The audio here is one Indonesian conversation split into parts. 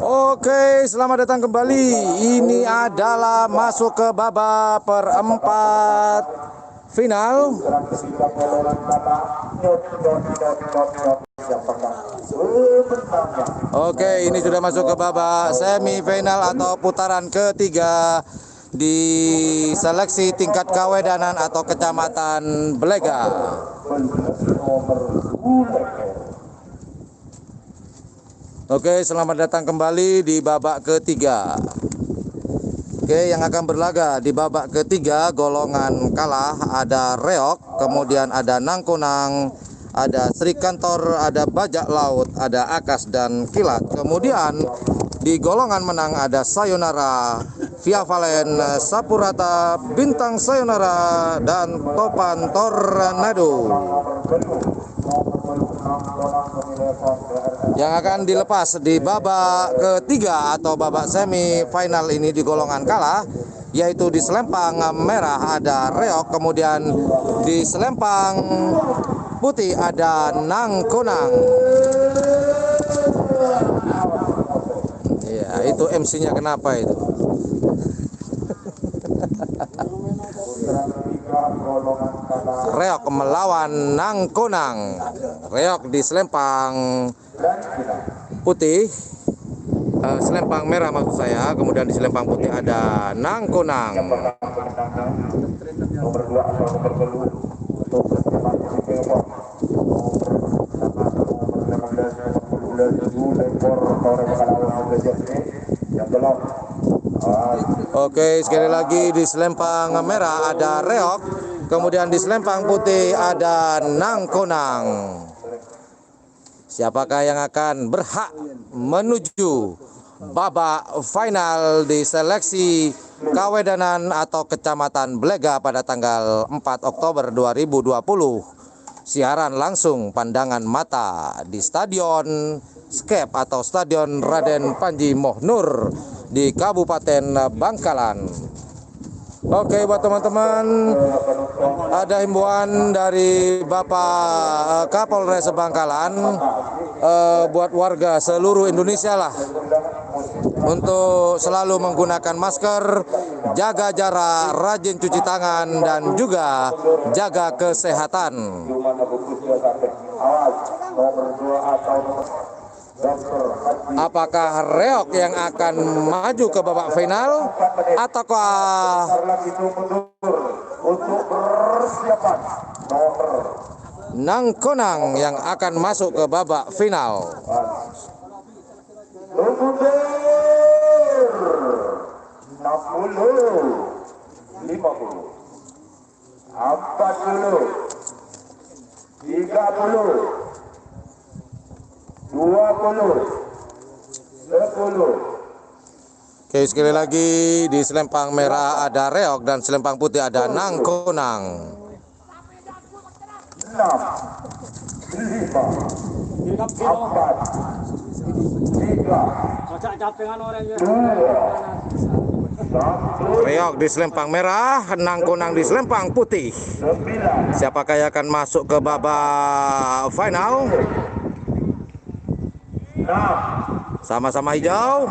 Oke, selamat datang kembali. Ini adalah masuk ke babak perempat final. Oke, ini sudah masuk ke babak semifinal atau putaran ketiga di seleksi tingkat kawedanan atau kecamatan Belega. Oke, selamat datang kembali di babak ketiga. Oke, yang akan berlaga di babak ketiga golongan kalah ada Reok, kemudian ada Nangkunang, ada Sri Kantor, ada Bajak Laut, ada Akas dan Kilat. Kemudian di golongan menang ada Sayonara, Via Valen, Sapurata, Bintang Sayonara, dan Topan Tornado. Yang akan dilepas di babak ketiga atau babak semifinal ini di golongan kalah, yaitu di selempang merah ada Reok, kemudian di selempang putih ada Nangkunang. Ya, itu MC-nya kenapa itu? Reok melawan Nangkunang. Reok di selempang putih, selempang merah maksud saya, kemudian di selempang putih ada Nangkunang. Nomor 2 atau nomor 2 untuk Oke, sekali lagi di selempang merah ada Reok, kemudian di selempang putih ada Nangkunang. Siapakah yang akan berhak menuju babak final di seleksi kawedanan atau kecamatan Belega pada tanggal 4 Oktober 2020? Siaran langsung pandangan mata di Stadion Skep atau Stadion Raden Panji Mohnur di Kabupaten Bangkalan. Oke, buat teman-teman, ada himbauan dari Bapak Kapolres Bangkalan buat warga seluruh Indonesia lah untuk selalu menggunakan masker, jaga jarak, rajin cuci tangan, dan juga jaga kesehatan. Apakah Reok yang akan maju ke babak final ataukah Nangkunang yang akan masuk ke babak final? 60, 50, 40, 30, 20, 10. Oke, sekali lagi di selempang merah ada Reok dan selempang putih ada Nangkunang. 6, 5, 4, 3, Reok di selempang merah, Nangkunang di selempang putih. 9, Siapakah yang akan masuk ke babak final? 6, Sama-sama hijau,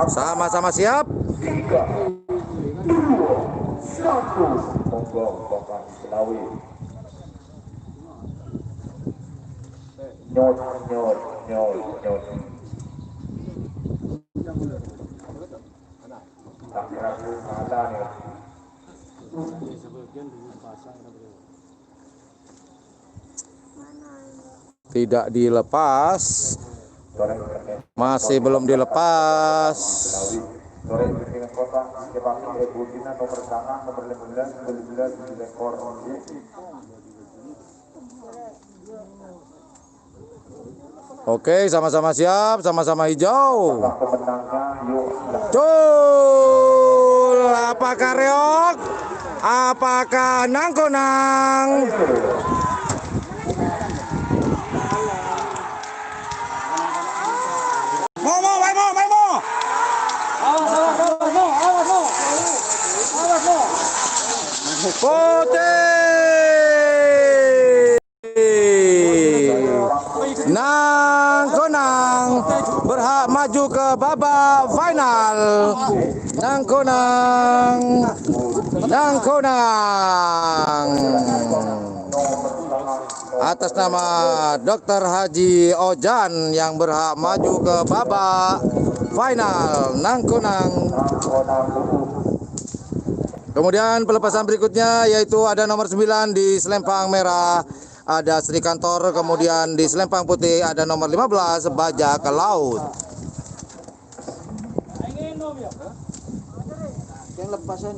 sama-sama siap. 3, 2, 1. Monggo Bapak Selawi. Nyot, nyot, nyot, nyot. Tak ragu ada nih. Tidak dilepas, masih belum dilepas. Sore dengan kota Sepak Budina nomor sana nomor 15 di rekor Oke, sama-sama siap, sama-sama hijau. pemenangnya yuk. Cul, apakah Reok? Apakah Nangkunang? Putih. berhak maju ke babak final. Nangkunang. Atas nama Dr. Haji Ojan yang berhak maju ke babak final. Nangkunang. Kemudian pelepasan berikutnya yaitu ada nomor 9 di selempang merah ada Sri Kantor, kemudian di selempang putih ada nomor 15 Bajak Laut. Yang lepasan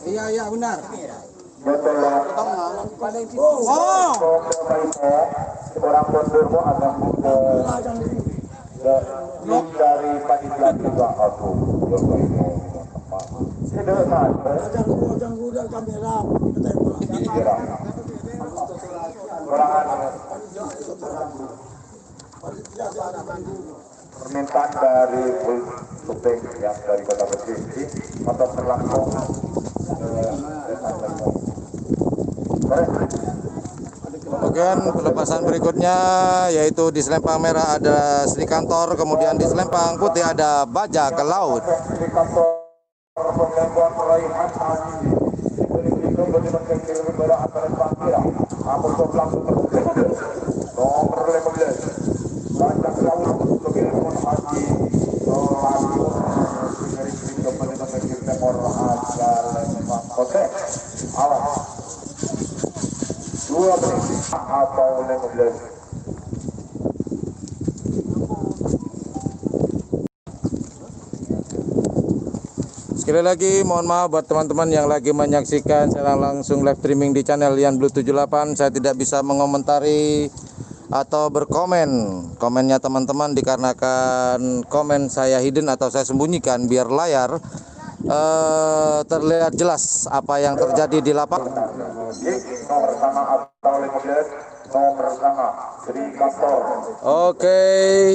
Iya benar. Orang Bondormo akan dari panitia juga aku. Permintaan dari Supeng yang dari Kota Bekasi untuk berlangsung Kemudian pelepasan berikutnya yaitu di selempang merah ada Sri Kantor, kemudian di selempang putih ada Bajak Laut. Sekali lagi mohon maaf buat teman-teman yang lagi menyaksikan secara langsung live streaming di channel Yan Blue 78. Saya tidak bisa mengomentari atau berkomen. Komennya teman-teman dikarenakan komen saya hidden atau saya sembunyikan biar layar terlihat jelas apa yang terjadi di lapangan. Oke,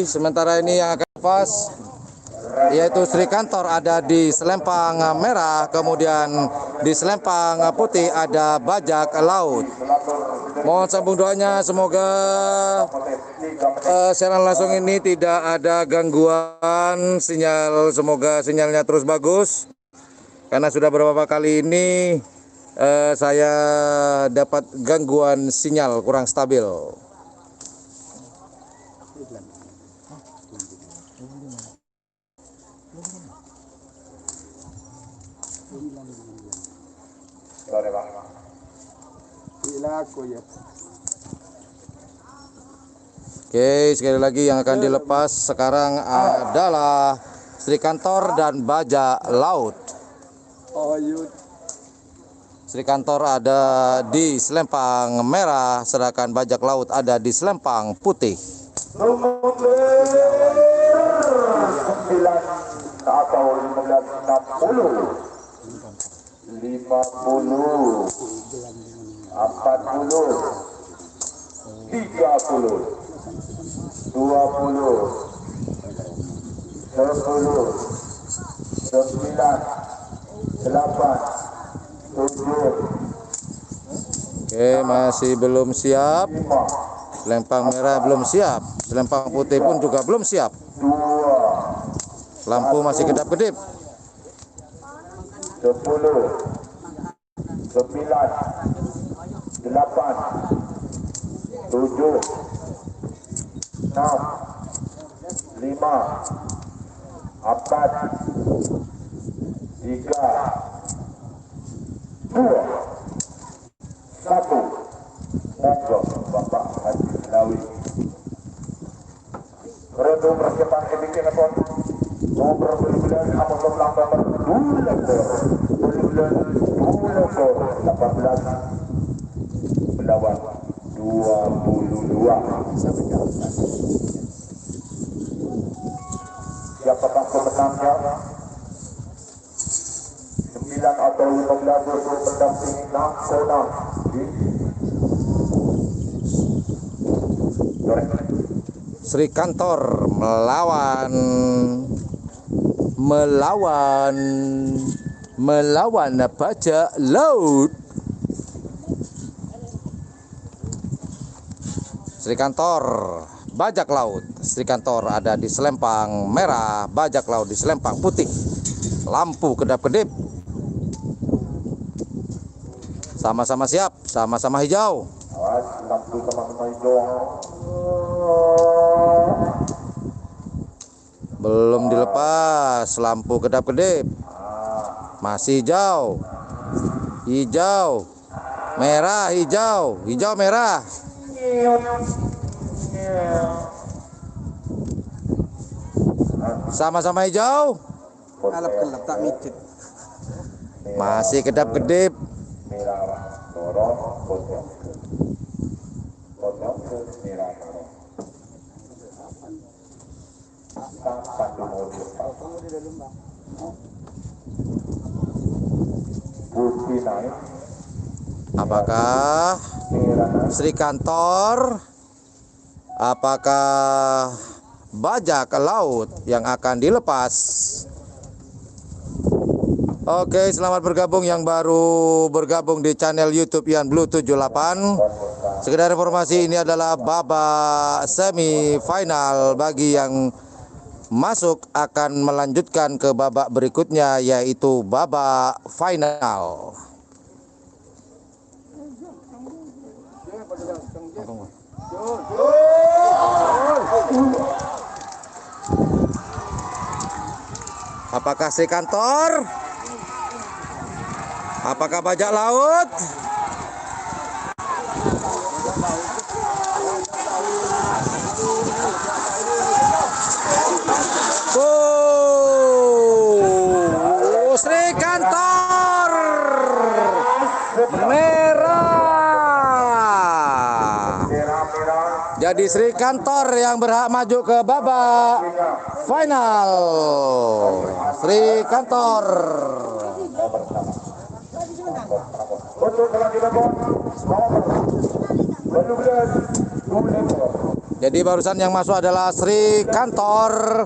sementara ini yang akan pas yaitu Sri Kantor ada di selempang merah, kemudian di selempang putih ada Bajak Laut. Mohon sambung doanya semoga siaran langsung ini tidak ada gangguan sinyal, semoga sinyalnya terus bagus karena sudah beberapa kali ini saya dapat gangguan sinyal kurang stabil. Oke, sekali lagi yang akan dilepas sekarang adalah Sri Kantor dan Bajak Laut. Sri Kantor ada di selempang merah, sedangkan Bajak Laut ada di selempang putih. Nomor 9 atau 1560 50 40 30 20 10 9 8 7 Oke, masih belum siap. Selempang merah belum siap, selempang putih pun juga belum siap. 2 Lampu masih kedap-kedip. 10 9 8 7 6 5 4 3 2 1 monggo Bapak Haji Lawi Redo persiapan edisi telepon nomor 19 Amazon nomor 18 melawan 22. Siapakah pemenangnya? 9 atau 15 pendamping nasional Sri Kantor melawan Bajak Laut. Sri Kantor bajak laut. Sri Kantor ada di selempang merah, bajak laut di selempang putih. Lampu kedap-kedip. Sama-sama siap, sama-sama hijau. Awas, lampu sama-sama hijau. Belum dilepas, lampu kedap-kedip. Masih hijau. Hijau. Merah, hijau. Hijau, merah. Sama-sama hijau. Alap-kelap tak micit. Masih kedap-kedip. Merah, dorong, pocong. Pocong ke merah, dorong. Pandu mobil. Putih naik. Apakah Merah naik. Sri Kantor? Apakah bajak laut yang akan dilepas? Oke, selamat bergabung yang baru bergabung di channel YouTube Ian Blue 78. Sekedar informasi, ini adalah babak semifinal. Bagi yang masuk akan melanjutkan ke babak berikutnya, yaitu babak final. Apakah Sri Kantor? Apakah bajak laut? Sri Kantor merah. Jadi Sri Kantor yang berhak maju ke babak final. Sri Kantor. Untuk kelanjutan Jadi barusan yang masuk adalah Sri Kantor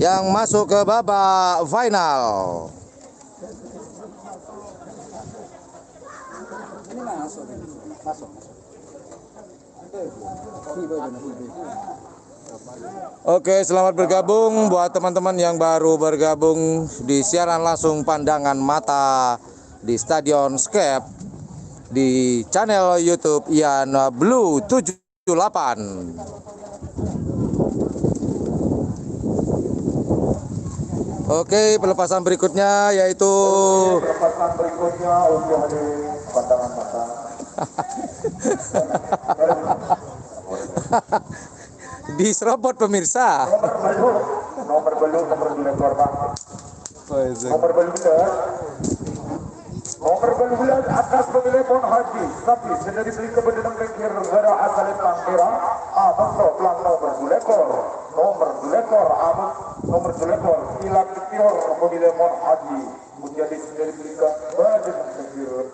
yang masuk ke babak final. Oke, selamat bergabung buat teman-teman yang baru bergabung di siaran langsung pandangan mata di Stadion Skep di channel YouTube Ian Blue 78. Oke, pelepasan berikutnya yaitu pelepasan berikutnya untuk hadir pandangan mata. diserobot pemirsa. Nomor belum korban. Nomor belum atas pemilih Bon Haji Sapi sendiri beli kebenaran bengkir negara asal Pangkira abang pelang nomor bulekor abang nomor bulekor ilang ketior pemilih Bon Haji menjadi sendiri beli kebenaran bengkir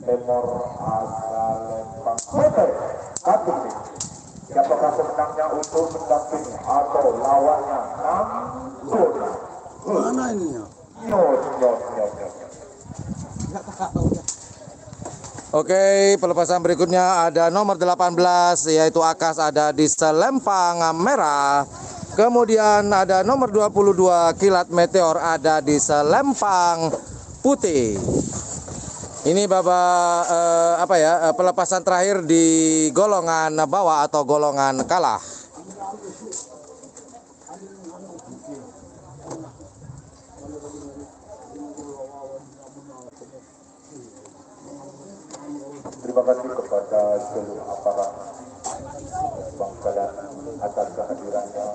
nomor asal Pangkira satu nih. Siapakah pemenangnya untuk mendampingi atau lawannya zona Mana ini ya? Oke, pelepasan berikutnya ada nomor 18 yaitu Akas ada di selempang merah. Kemudian ada nomor 22 Kilat Meteor ada di selempang putih. Ini babak pelepasan terakhir di golongan bawah atau golongan kalah. Terima kasih kepada seluruh aparat Bangkalan atas kehadirannya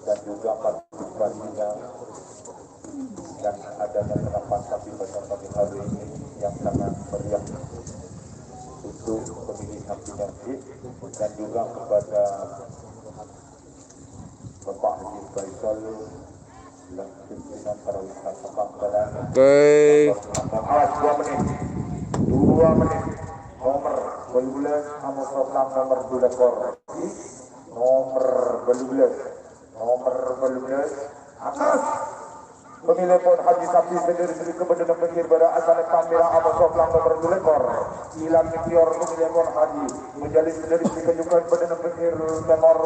dan juga partisipasinya dan adanya penerapan sapi pada pagi hari ini yang sangat meriah untuk pemilihan penyakit dan juga kepada Bapak Haji Faisal dan pimpinan para wisata Bangkalan. Oke. 2 menit nomor belulas nomor soplang nomor bulekor nomor belulas atas Pemilih pon Haji Sapi sendiri Sri Kebedenan Pengkir pada asal Kamera Abang Soplang nomor 2 lekor. Ilan Meteor pemilih pon Haji menjalin sendiri Sri Kejukan Bedenan Pengkir nomor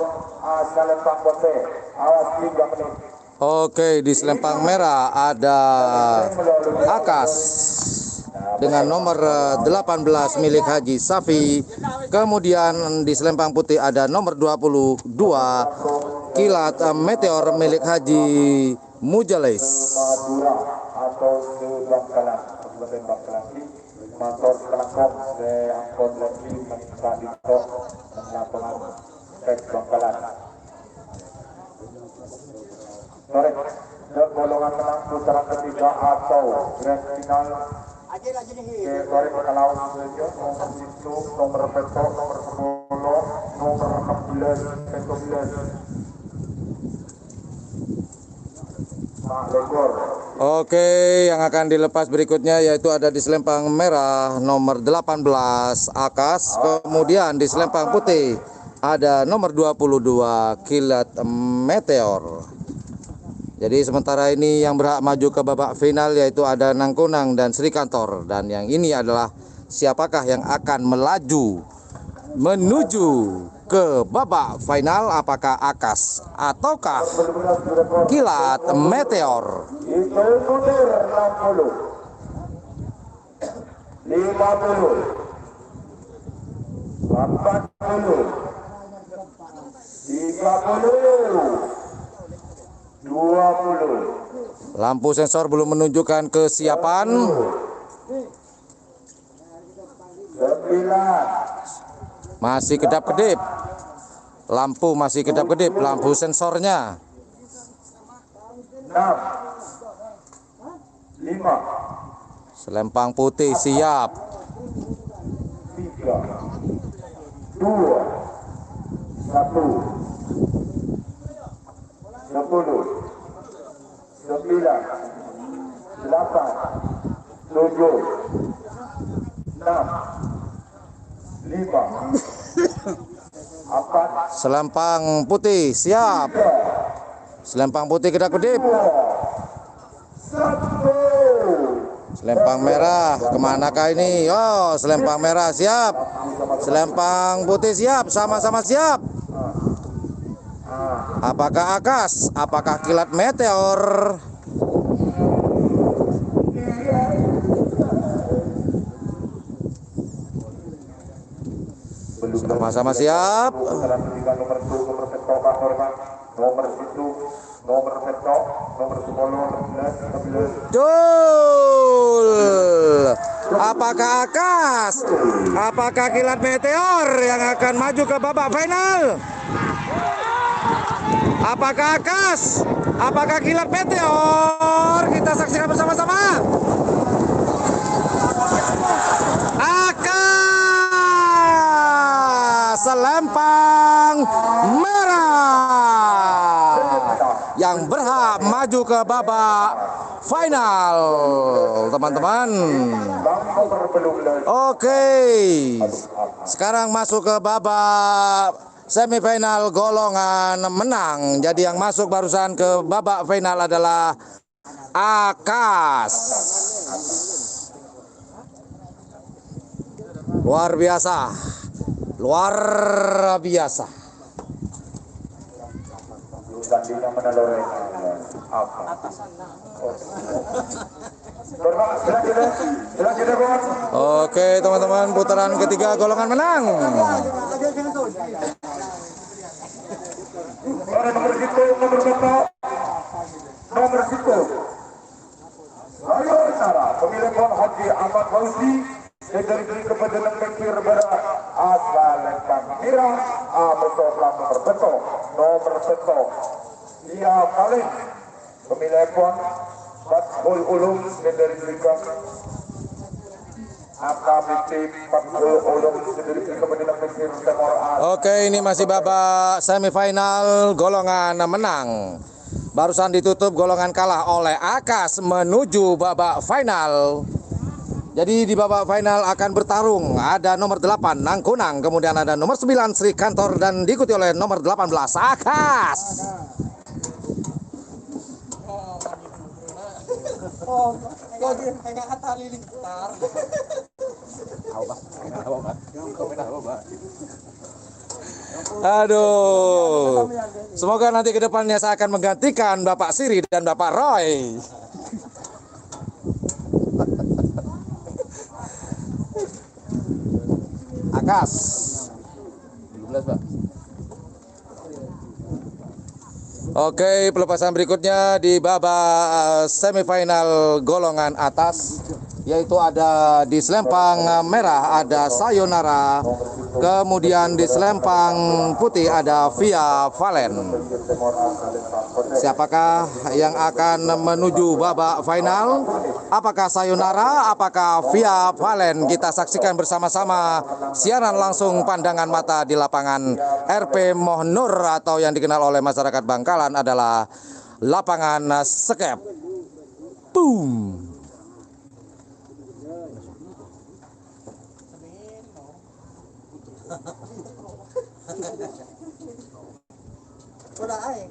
asal Pangbote. Awas 3 menit. Oke, di selempang merah ada Akas dengan nomor 18 milik Haji Safi. Kemudian di selempang putih ada nomor 22 Kilat Meteor milik Haji Mujales. Madura atau ke Bangkalan, Kabupaten Bangkalan. Motor kelangkong ke angkot lagi menjadi tok lapangan tek Bangkalan. Sore ke golongan menang putaran ketiga atau grand final. Sore kalau saja nomor itu nomor peto nomor 10 nomor 16 peto 11. Oke, yang akan dilepas berikutnya yaitu ada di selempang merah nomor 18 Akas, kemudian di selempang putih ada nomor 22 Kilat Meteor. Jadi sementara ini yang berhak maju ke babak final yaitu ada Nangkunang dan Sri Kantor, dan yang ini adalah siapakah yang akan melaju menuju ke babak final, apakah Akas ataukah Kilat Meteor. Itu mundur 60 50 40 30 20. Lampu sensor belum menunjukkan kesiapan. 9 Masih kedap-kedip. Lampu masih kedap-kedip, lampu sensornya. 6 5 Selempang putih siap. 3 2 1 10 9 8 7 6 5 4 Selempang putih siap. Selempang putih kedap-kedip. 1. Selempang merah kemanakah ini? Oh, selempang merah siap. Selempang putih siap, sama-sama siap. Apakah Akas? Apakah Kilat Meteor? Sama-sama siap. Nomor 1, nomor petok, nomor situ, nomor petok, nomor 10, 11, 11. Dul. Apakah Akas? Apakah Kilat Meteor yang akan maju ke babak final? Apakah Akas? Apakah Kilat Meteor? Kita saksikan bersama-sama. Akas selempang merah yang berhak maju ke babak final, teman-teman. Oke, sekarang masuk ke babak semifinal golongan menang. Jadi yang masuk barusan ke babak final adalah Akas. Luar biasa, luar biasa. Oke teman-teman, putaran ketiga golongan menang. Nomor situ, nomor petok, nomor situ. Ayo Nara, pemilihan Tuan Haji Ahmad Fauzi dari Kebedenan Pengkir pada asal Kamera betul nomor petok, nomor petok. Ia paling pemilihan Tuan Fathul Ulum dari Berikan AKBP Fathul Ulum dari Kebedenan Pengkir Timur Asal. Oke, ini masih babak semifinal golongan menang. Barusan ditutup golongan kalah oleh Akas menuju babak final. Jadi di babak final akan bertarung ada nomor 8 Nangkunang, kemudian ada nomor 9 Sri Kantor dan diikuti oleh nomor 18 Akas. Oh, kau dia kayak kata lilintar. Aduh. Semoga nanti ke depannya saya akan menggantikan Bapak Siri dan Bapak Roy. Akas. 17, Pak. Oke, pelepasan berikutnya di babak semifinal golongan atas, yaitu ada di selempang merah ada Sayonara, kemudian di selempang putih ada Via Valen. Siapakah yang akan menuju babak final? Apakah Sayonara, apakah Via Valen? Kita saksikan bersama-sama siaran langsung pandangan mata di lapangan RP Mohnur atau yang dikenal oleh masyarakat Bangkalan adalah lapangan skep. Boom. Udah aing.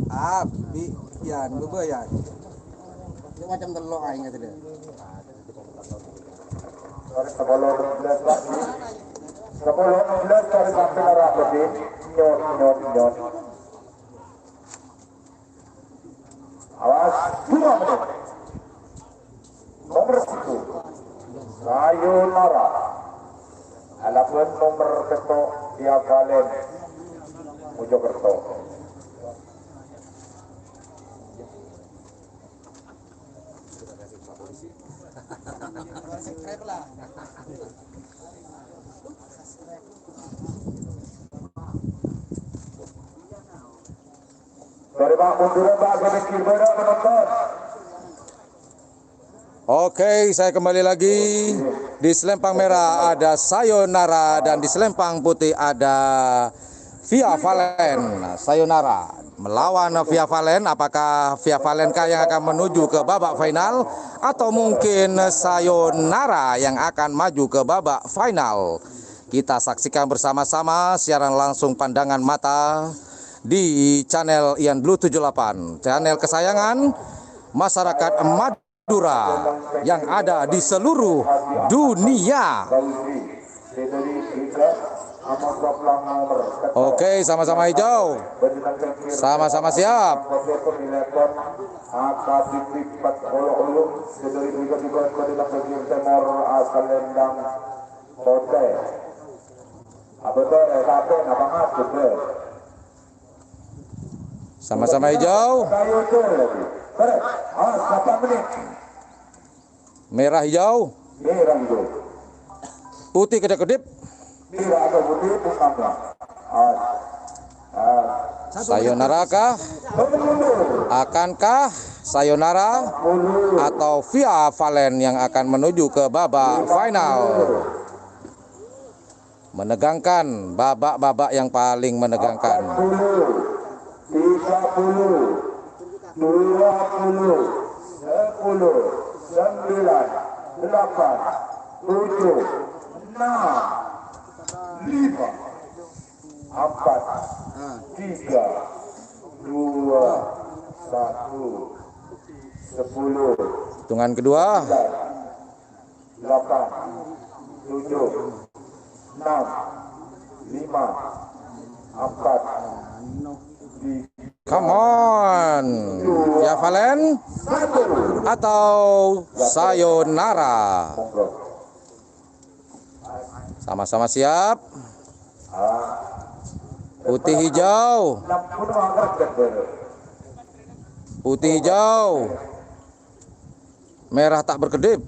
Ah, bi yan, bebe yan. Dia macam telok aing kata dia. Sebelum 16 lagi. Sebelum 16 kali sampai arah lebih. Nyot. Awas 2 menit. Nomor 1 Sayonara. Alapan nomor ketok Via Valen Mojokerto. Dari Pak mundur Pak ke kiri menonton. Oke, saya kembali lagi. Di selempang merah ada Sayonara dan di selempang putih ada Via Valen. Nah, Sayonara melawan Via Valen. Apakah Via Valenkah yang akan menuju ke babak final atau mungkin Sayonara yang akan maju ke babak final? Kita saksikan bersama-sama siaran langsung pandangan mata di channel Ian Blue 78, channel kesayangan masyarakat Madura yang ada di seluruh dunia. Oke, sama-sama hijau. Sama-sama siap. Sama-sama hijau. Merah hijau. Putih kedip-kedip. Sayonara kah? Akankah Sayonara atau Via Valen yang akan menuju ke babak final? Menegangkan, babak-babak yang paling menegangkan. 30, 20, 10, 9, 8, 7, 6, 5, 4, 3, 2, 1, 10. Hitungan kedua. 8, 7, 6, 5, 4, Come on, Via Valen atau Sayonara? Sama-sama siap. Putih hijau. Putih hijau. Merah tak berkedip.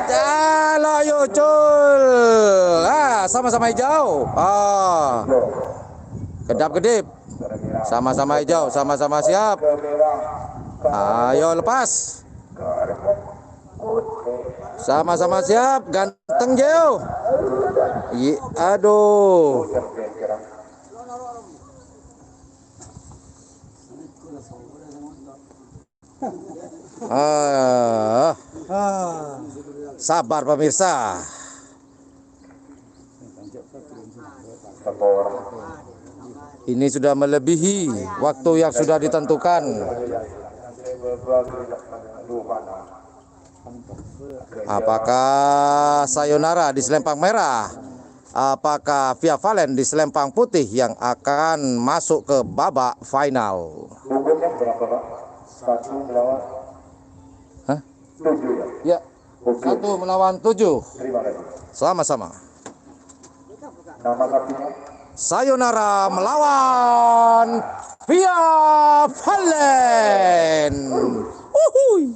Jalo Yucul. Sama-sama hijau. Kedap-kedip. Sama-sama hijau, sama-sama siap. Ayo lepas. Sama-sama siap, ganteng jauh. Aduh. Sabar pemirsa. skor Ini sudah melebihi waktu yang sudah ditentukan. Apakah Sayonara di selempang merah? Apakah Via Valen di selempang putih yang akan masuk ke babak final? hukumnya berapa Pak? 1 melawan Hah? 7 ya? Ya, 1 melawan 7. Terima kasih. Sama-sama. Nama sapinya Sayonara melawan Via Valen. Uhuy.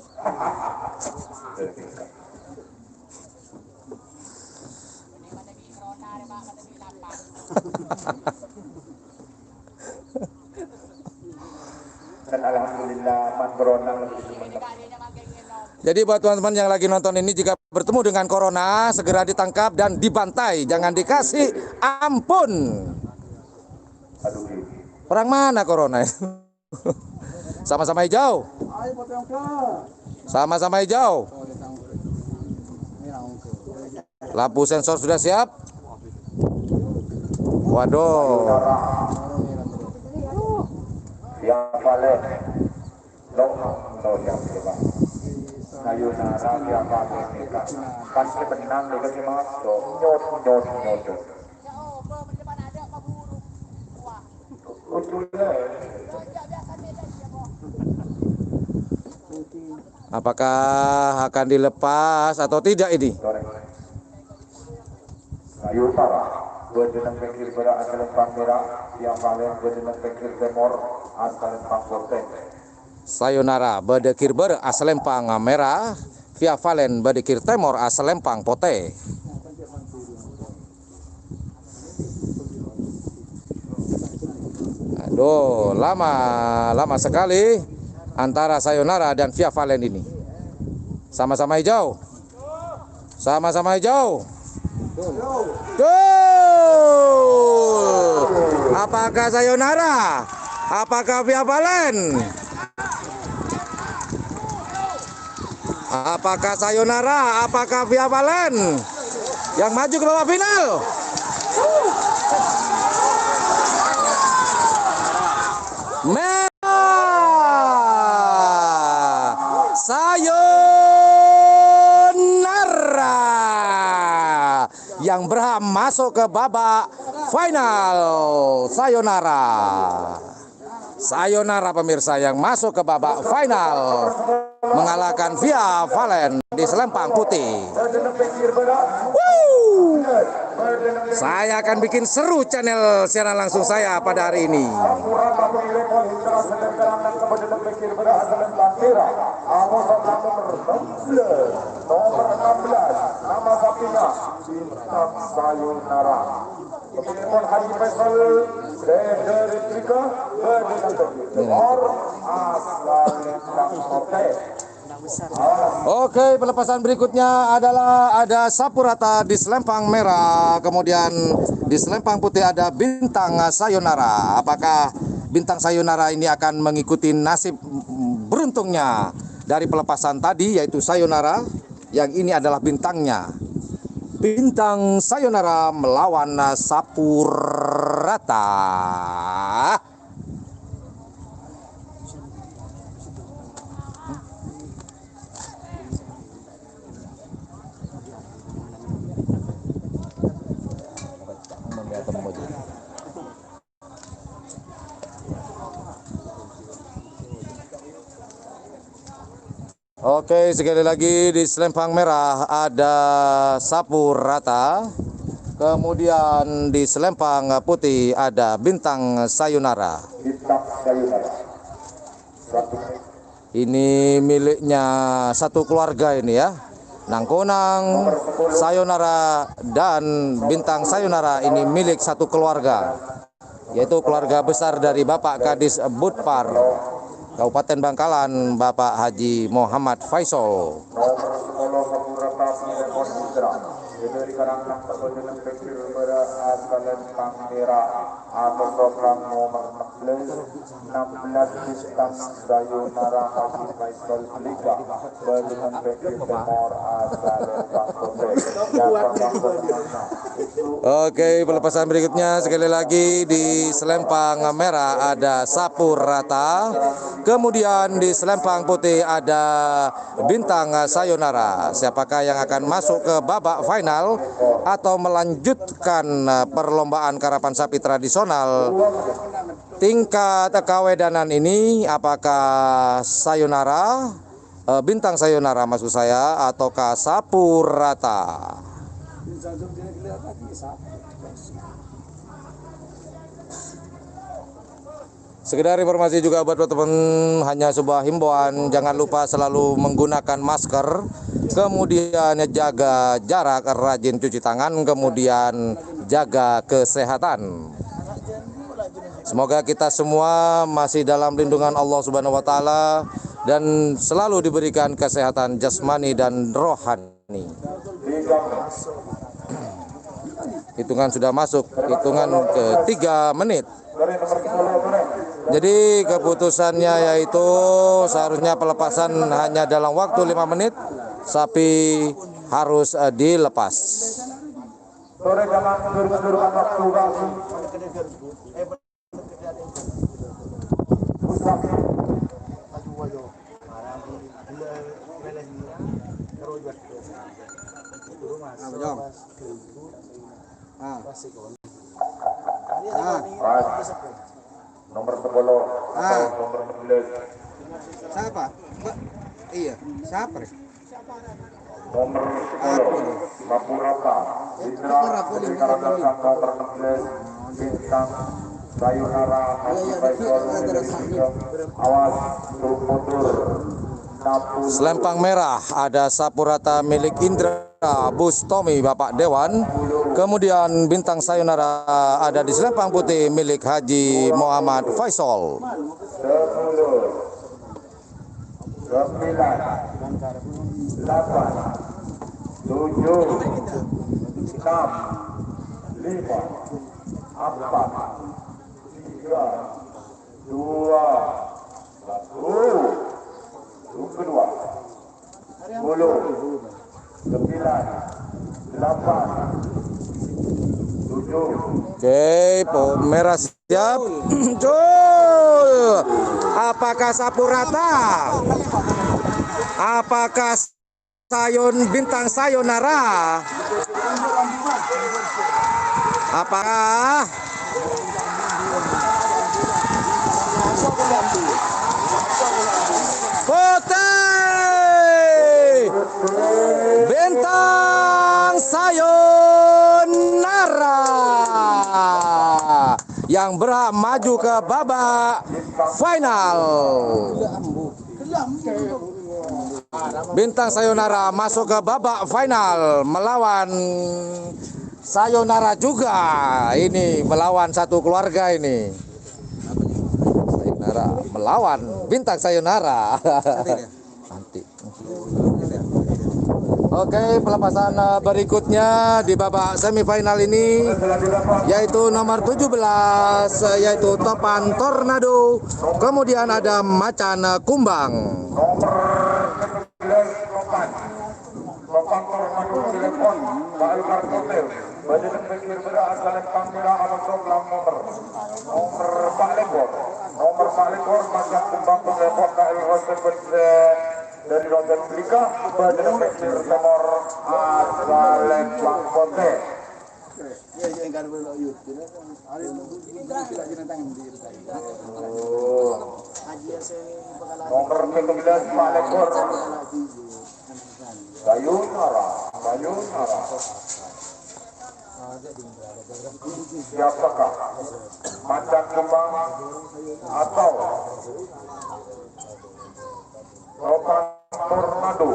dan alhamdulillah man beronang lebih semenep. Jadi buat teman-teman yang lagi nonton ini, jika bertemu dengan corona, segera ditangkap dan dibantai. Jangan dikasih ampun. Aduh, Perang mana corona? Sama-sama hijau. Sama-sama hijau. Lampu sensor sudah siap. Waduh. yang paling no yang coba sayonara yang paling mereka pasti menang mereka sih mas nyot Apakah akan dilepas atau tidak ini? Sayonara berjenang pinggir pada asal merah yang paling berjenang pinggir timur asal putih. Sayonara bedekir ber aslempang merah, Via Valen bedekir timur aslempang putih. Aduh, lama sekali antara Sayonara dan Via Valen ini. Sama-sama hijau. Sama-sama hijau. Gol! Apakah Sayonara? Apakah Via Valen? Apakah Sayonara? Apakah Via Valen yang maju ke babak final? Merah Sayonara yang berhak masuk ke babak final. Sayonara pemirsa yang masuk ke babak final mengalahkan Via Valen di selempang putih. Woo! Saya akan bikin seru channel siaran langsung saya pada hari ini. Nomor 16 nama sapinya Bintang Sayonara. Pemirsa Haji Faisal dari Trika berjenang timur asal Lempang Putih. Oke, pelepasan berikutnya adalah ada sapu rata di selempang merah, kemudian di selempang putih ada Bintang Sayonara. Apakah Bintang Sayonara ini akan mengikuti nasib beruntungnya dari pelepasan tadi, yaitu Sayonara, yang ini adalah bintangnya. Bintang Sayonara melawan sapu rata. Oke, sekali lagi di selempang merah ada sapu rata. Kemudian di selempang putih ada Bintang Sayonara. Bintang Sayonara. Ini miliknya satu keluarga ini ya. Nangkonang, Sayonara, dan Bintang Sayonara ini milik satu keluarga, yaitu keluarga besar dari Bapak Kadis Budpar Kabupaten Bangkalan, Bapak Haji Muhammad Faisal. Nomor 10 Kapurata Cirebon Putra. Dari Karangkang berjenang pinggir pada asal Lempang Merah Abang Roblang nomor 16 Bintang Sayonara Haji Faisal Liga Balikan Bekir Temor Azalel Bangkote Oke, pelepasan berikutnya sekali lagi di selempang merah ada Sapu Rata. Kemudian di selempang putih ada Bintang Sayonara. Siapakah yang akan masuk ke babak final atau melanjutkan perlombaan karapan sapi tradisional tingkat kawedanan ini? Apakah Sayonara, Bintang Sayonara maksud saya, ataukah Sapu Rata? Sekedar informasi juga buat teman-teman, hanya sebuah himbauan, jangan lupa selalu menggunakan masker, kemudian jaga jarak, rajin cuci tangan, kemudian jaga kesehatan. Semoga kita semua masih dalam lindungan Allah Subhanahu wa taala dan selalu diberikan kesehatan jasmani dan rohani. Hitungan sudah masuk, hitungan ke 3 menit. Jadi keputusannya yaitu seharusnya pelepasan hanya dalam waktu 5 menit, sapi harus dilepas. Sore jangan gerus-gerusan waktu bangsi. Nomor 10 atau nomor 11. Siapa? Iya, siapa? Nomor 10 Sapu Rata Indra Sekarang datang nomor 16 Bintang Sayonara Haji Faisal Liga. Awas untuk mundur. Selempang merah ada Sapu Rata milik Indra Bustomi Bapak Dewan. Kemudian Bintang Sayonara ada di selempang putih milik Haji Muhammad Faisal. 10 9 8 7 6 5 4 3 2 1 kedua 10 9 8 Oke, merah siap. Jul. Apakah Sapu Rata? Apakah Bintang Sayonara? Apakah putih Bintang Sayonara yang berhak maju ke babak final? Bintang Sayonara masuk ke babak final melawan Sayonara juga. Ini melawan satu keluarga ini. Sayonara melawan Bintang Sayonara. Nanti. Oke, pelepasan berikutnya di babak semifinal ini yaitu nomor 17 yaitu Topan Tornado, kemudian ada Macan Kumbang. Topan Tornado telepon Bayu Kartotel Badan Bekir berasal Panggila Alam Soblang nomor Pak Lekor Macan Kumbang telepon KL Hotel dari Roger Blika Badan Bekir Temor Azalen Bangkote. Nomor 19 Pak Lekor Sayonara. Siapakah? Macan Kumbang atau Topan Tornado?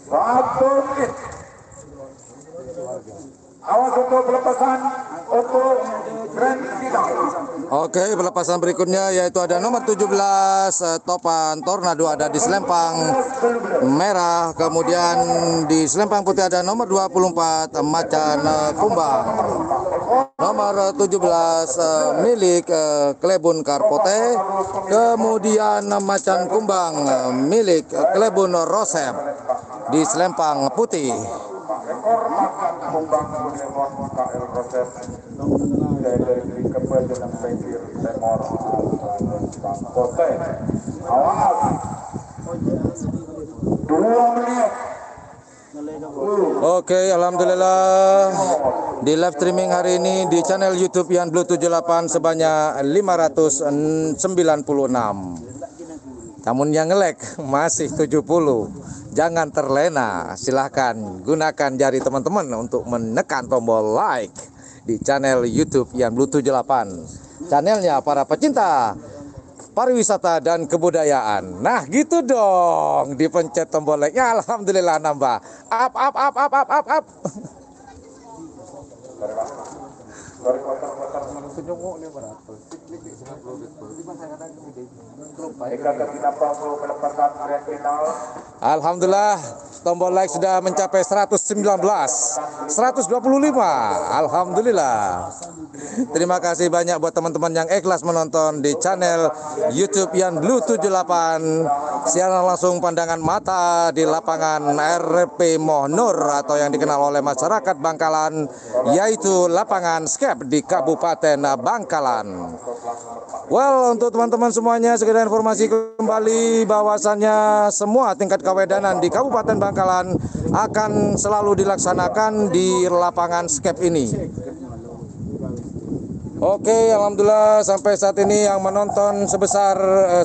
Satu menit. Awas untuk pelepasan untuk grand final. Oke, pelepasan berikutnya yaitu ada nomor 17 Topan Tornado ada di selempang merah, kemudian di selempang putih ada nomor 24 Macan Kumbang. Nomor 17 milik Klebun Karpote, kemudian Macan Kumbang milik Klebun Rosep di selempang putih. Ekor macan kumbang Bulemon KL Rosep dari kebetulan Pengkir Temor Bangkote. Awas 2 menit. Oke, alhamdulillah di live streaming hari ini di channel YouTube Yan Blue 78 sebanyak 596. Namun yang nge-like masih 70. Jangan terlena, silahkan gunakan jari teman-teman untuk menekan tombol like di channel YouTube Yan Blue 78. Channelnya para pecinta pariwisata dan kebudayaan. Nah, gitu dong, dipencet tombol like-nya, alhamdulillah nambah. Up. Alhamdulillah tombol like sudah mencapai 119, 125. Alhamdulillah. Terima kasih banyak buat teman-teman yang ikhlas menonton di channel YouTube Yan Blue 78. Siaran langsung pandangan mata di lapangan RP Mohnur atau yang dikenal oleh masyarakat Bangkalan, yaitu lapangan skep di Kabupaten Bangkalan. Well, untuk teman-teman semuanya sekedar informasi kembali bahwasannya semua tingkat kewedanan di Kabupaten Bangkalan akan selalu dilaksanakan di lapangan skep ini. Oke, alhamdulillah sampai saat ini yang menonton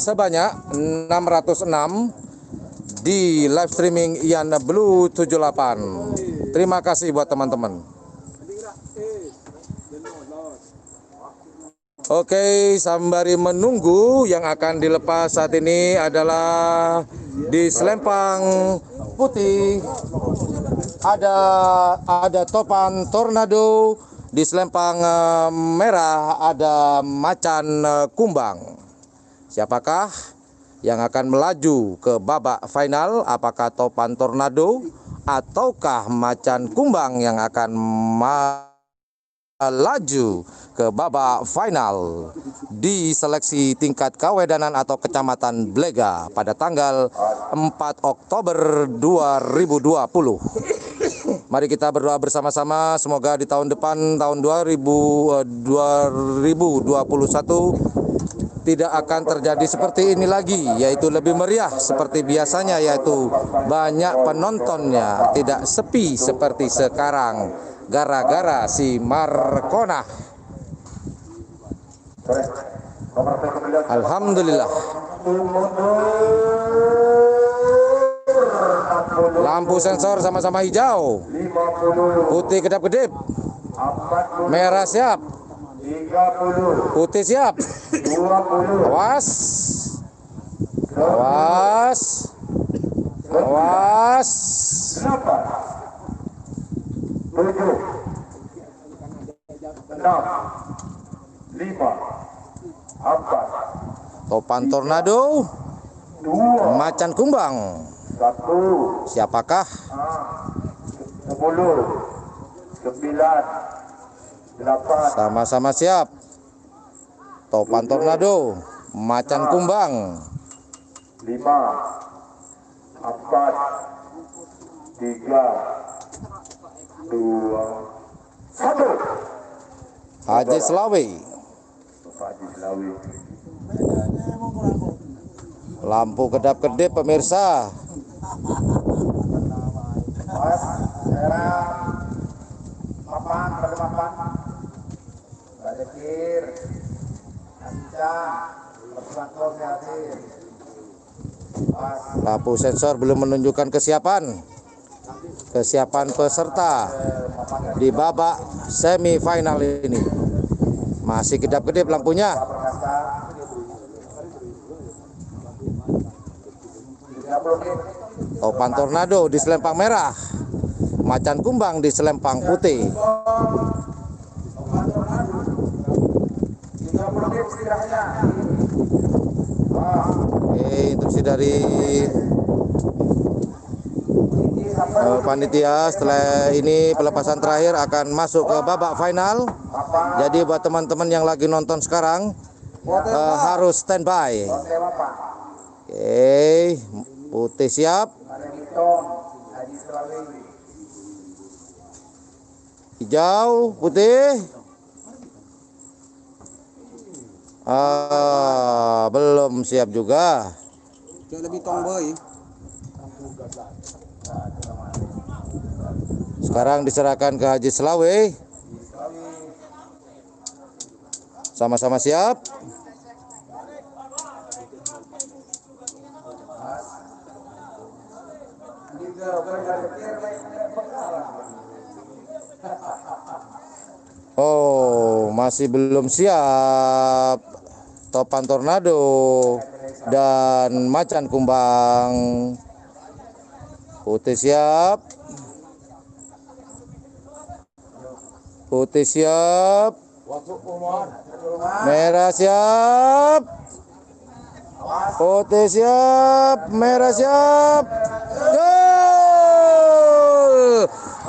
sebanyak 606 di live streaming Yan Blue 78. Terima kasih buat teman-teman. Oke, sembari menunggu yang akan dilepas saat ini adalah di selempang putih ada Topan Tornado, di selempang merah ada Macan Kumbang. Siapakah yang akan melaju ke babak final? Apakah Topan Tornado ataukah Macan Kumbang yang akan melaju ke babak final di seleksi tingkat kawedanan atau kecamatan Blega pada tanggal 4 Oktober 2020. Mari kita berdoa bersama-sama, semoga di tahun depan, tahun 2021 tidak akan terjadi seperti ini lagi, yaitu lebih meriah seperti biasanya, yaitu banyak penontonnya, tidak sepi seperti sekarang gara-gara si Markona. Alhamdulillah. Lampu sensor sama-sama hijau, putih kedap-kedip, merah siap, putih siap. Awas, awas, awas. 7, 6, 5, 4, Topan Tornado, 2, Macan Kumbang. 1, Siapakah? 10, 9, 8, Sama-sama siap. Topan Tornado, Macan Kumbang. 5, 4, 3, 2, 1. Haji Selawi. Haji Selawi. Lampu kedap-kedip pemirsa. Mas, daerah mapan, pada mapan. Mbak Dekir, Ancang, Persatuan Kreatif. Mas, Lampu sensor belum menunjukkan kesiapan peserta di babak semifinal ini. Masih kedap-kedip lampunya. Perkasa. 30 menit. Topan Tornado di selempang merah, Macan Kumbang di selempang putih. 30 menit. Oke, instruksi dari panitia. Setelah ini pelepasan terakhir akan masuk ke babak final. Jadi buat teman-teman yang lagi nonton sekarang harus standby. Oke, putih siap. Hijau, putih. Belum siap juga. Lebih tomboy. Sekarang diserahkan ke Haji Selawe. Sama-sama siap. Oh, masih belum siap. Topan Tornado dan Macan Kumbang. Putih siap. Putih siap. Merah siap. Putih siap. Merah siap. Gol!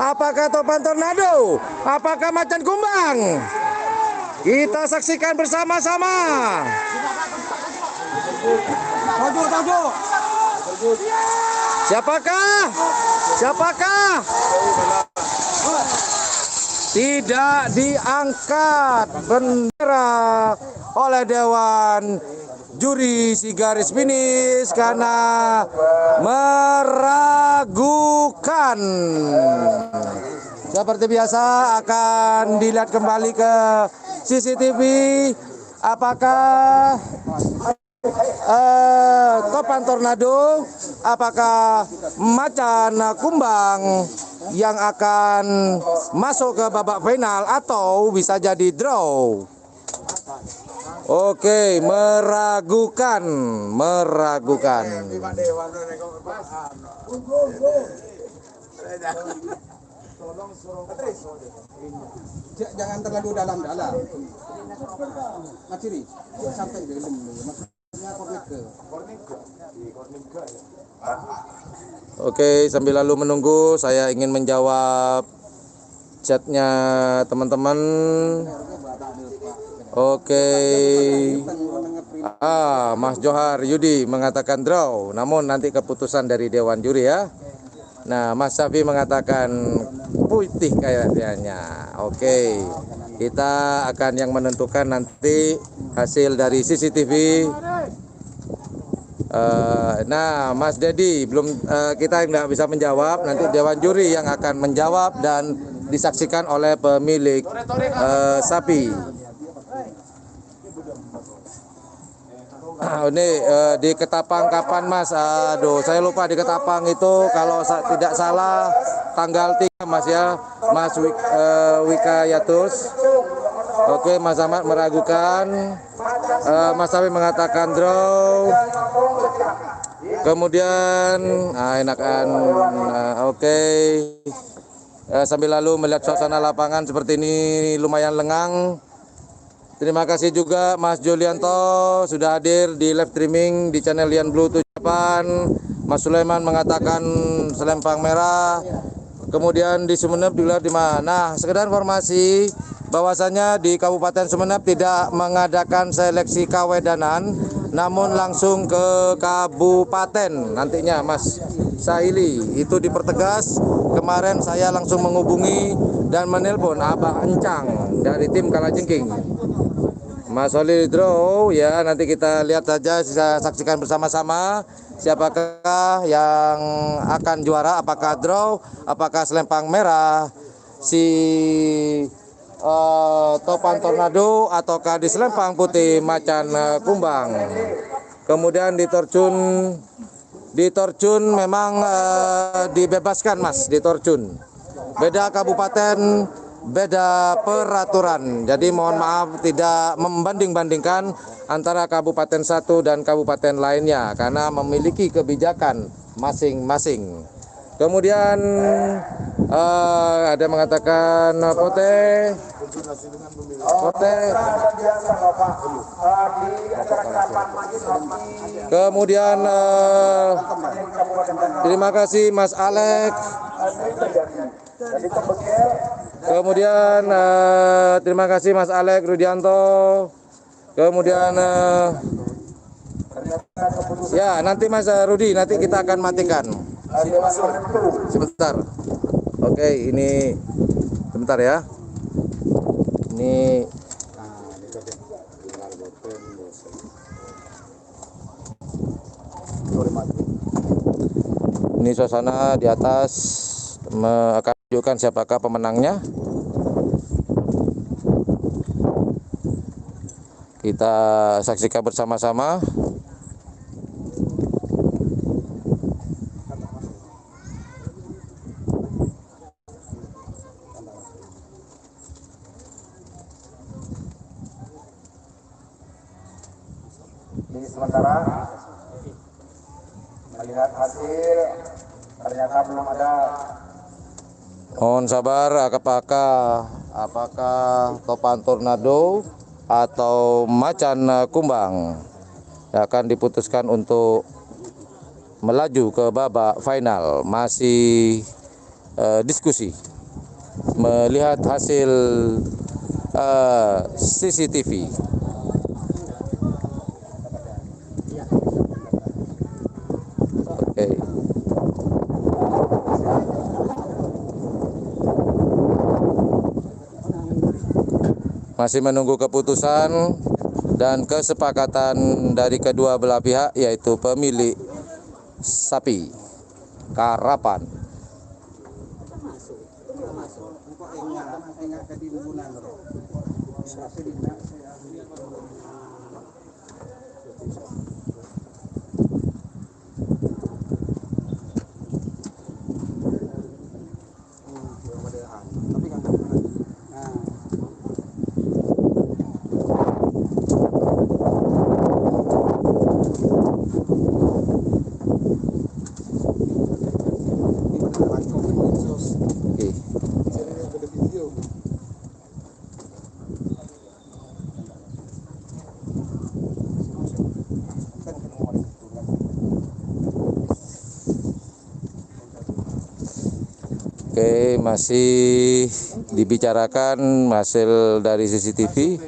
Apakah Topan Tornado? Apakah Macan Kumbang? Kita saksikan bersama-sama. Siapakah? Siapakah? Tidak diangkat bendera oleh Dewan Juri si garis finish karena meragukan. Seperti biasa akan dilihat kembali ke CCTV apakah Topan Tornado, apakah Macan Kumbang yang akan masuk ke babak final atau bisa jadi draw. Oke, meragukan. Jangan terlalu dalam-dalam. Maciri, sampai di dalam dulu. Maksudnya Oke, sambil lalu menunggu, saya ingin menjawab chatnya teman-teman. Oke. Mas Johar Yudi mengatakan draw, namun nanti keputusan dari Dewan Juri ya. Nah, Mas Safi mengatakan putih kayaknya. Oke, kita akan yang menentukan nanti hasil dari CCTV. Nah, Mas Dedi belum, kita nggak bisa menjawab. Nanti Dewan Juri yang akan menjawab dan disaksikan oleh pemilik sapi. Ini di Ketapang kapan Mas? Aduh, saya lupa di Ketapang itu kalau tidak salah tanggal 3 Mas ya, Mas Wika Yatus. Oke, Mas Ahmad meragukan. Mas Sawi mengatakan draw. Kemudian enakan. Oke. Sambil lalu melihat suasana lapangan seperti ini lumayan lengang. Terima kasih juga Mas Julianto sudah hadir di live streaming di channel Lian Blue 78. Mas Sulaiman mengatakan selempang merah. Kemudian di Sumeneb dilihat di mana? Nah, sekedar informasi bahwasanya di Kabupaten Sumeneb tidak mengadakan seleksi kawedanan, namun langsung ke kabupaten nantinya Mas Sahili. Itu dipertegas. Kemarin saya langsung menghubungi dan menelpon Abah Encang dari tim Kalajengking. Mas Oli draw ya, nanti kita lihat saja, bisa saksikan bersama-sama siapakah yang akan juara, apakah draw, apakah selempang merah si Topan Tornado ataukah di selempang putih Macan Kumbang. Kemudian di Torjun memang dibebaskan Mas, di Torjun. Beda kabupaten, beda peraturan. Jadi mohon maaf tidak membanding-bandingkan antara kabupaten satu dan kabupaten lainnya karena memiliki kebijakan masing-masing. Kemudian ada mengatakan Pote dan biasa Bapak di acara kapan lagi sapi. Kemudian terima kasih Mas Alex. Jadi Tembekil Kemudian terima kasih Mas Alex Rudianto. Kemudian ya nanti Mas Rudi nanti kita akan matikan. Sebentar. Oke, ini sebentar ya. Ini suasana di atas akan menunjukkan siapakah pemenangnya. Kita saksikan bersama-sama. di sementara melihat hasil ternyata belum ada. Mohon sabar, apakah topan tornado atau macan kumbang yang akan diputuskan untuk melaju ke babak final. Masih diskusi melihat hasil CCTV. Oke. Masih menunggu keputusan dan kesepakatan dari kedua belah pihak, yaitu pemilik sapi karapan. Oke, masih dibicarakan hasil dari CCTV.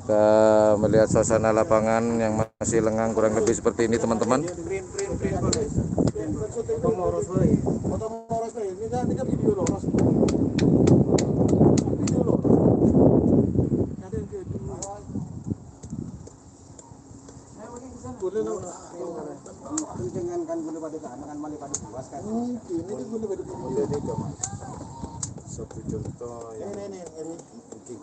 Kita melihat suasana lapangan yang masih lengang kurang lebih seperti ini, teman-teman. Satu contoh yang ganti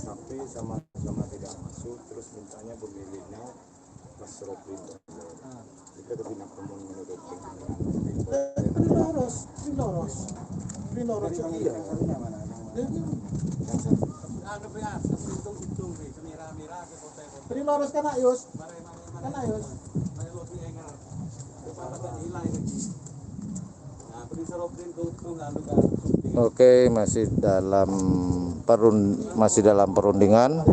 sapi sama-sama tidak masuk, terus mintanya pemiliknya pas Robin kita lebih namun menurut Oke, masih dalam perundingan.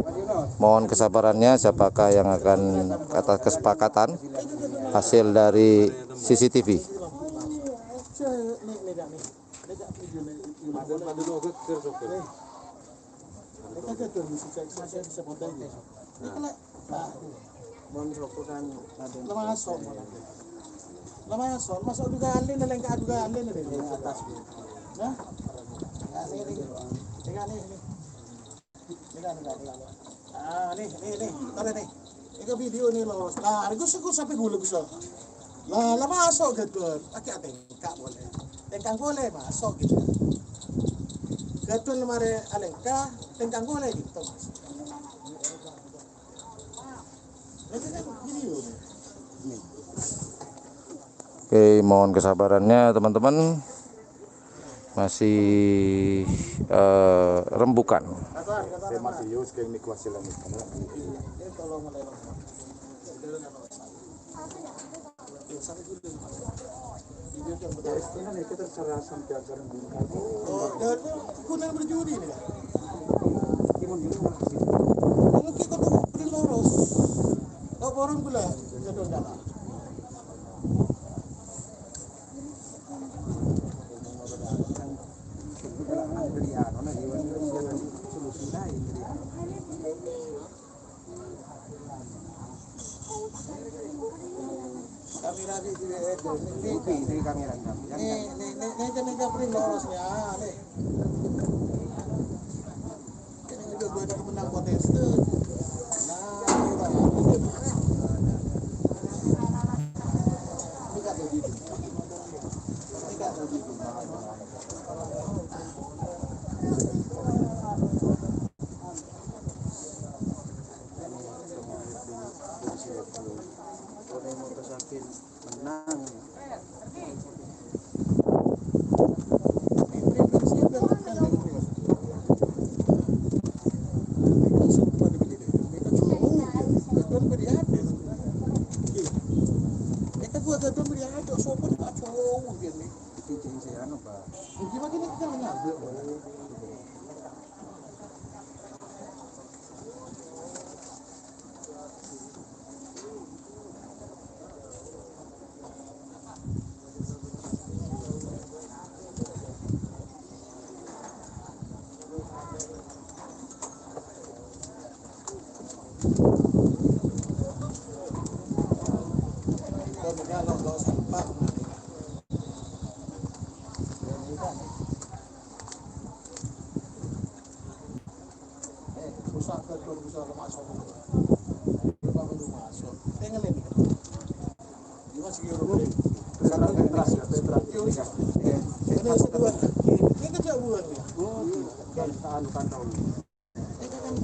Mohon kesabarannya, siapakah yang akan atas kesepakatan hasil dari CCTV. masuk juga alin dan lengkap juga alin dari atas. Nah, ini, tarik nih. Ini video nih loh. Nah, aku sampai gula bisa. Lah masuk gitu. Pakai tengkak boleh. Tengkang boleh masuk gitu. Gatul lemari alengka, tengkang boleh gitu mas. Ini kan video nih. Oke, mohon kesabarannya teman-teman. Masih rembukan. Saya masih use ke mikro silang itu. Kunang berjudi nih. Mungkin kau beri loros. Kau borong pula jatuh dalam. Kamera di kamera ini beri lorosnya nih. Ini juga gue ada kemenang kontes tuh. Menang.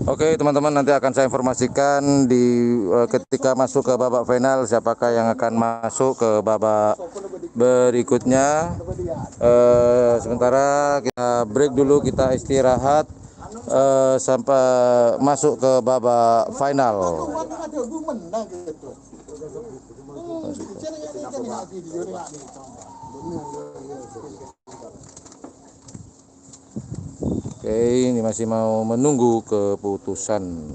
Oke teman-teman, nanti akan saya informasikan ketika masuk ke babak final siapakah yang akan masuk ke babak berikutnya. Sementara kita break dulu, kita istirahat sampai masuk ke babak final. Oke, ini masih mau menunggu keputusan.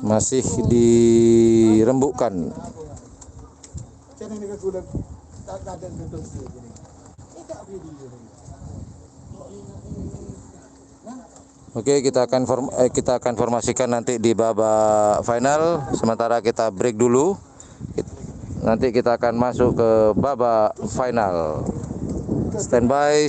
Masih dirembukkan. Oke, kita akan informasikan nanti di babak final. Sementara kita break dulu. Nanti kita akan masuk ke babak final. Standby.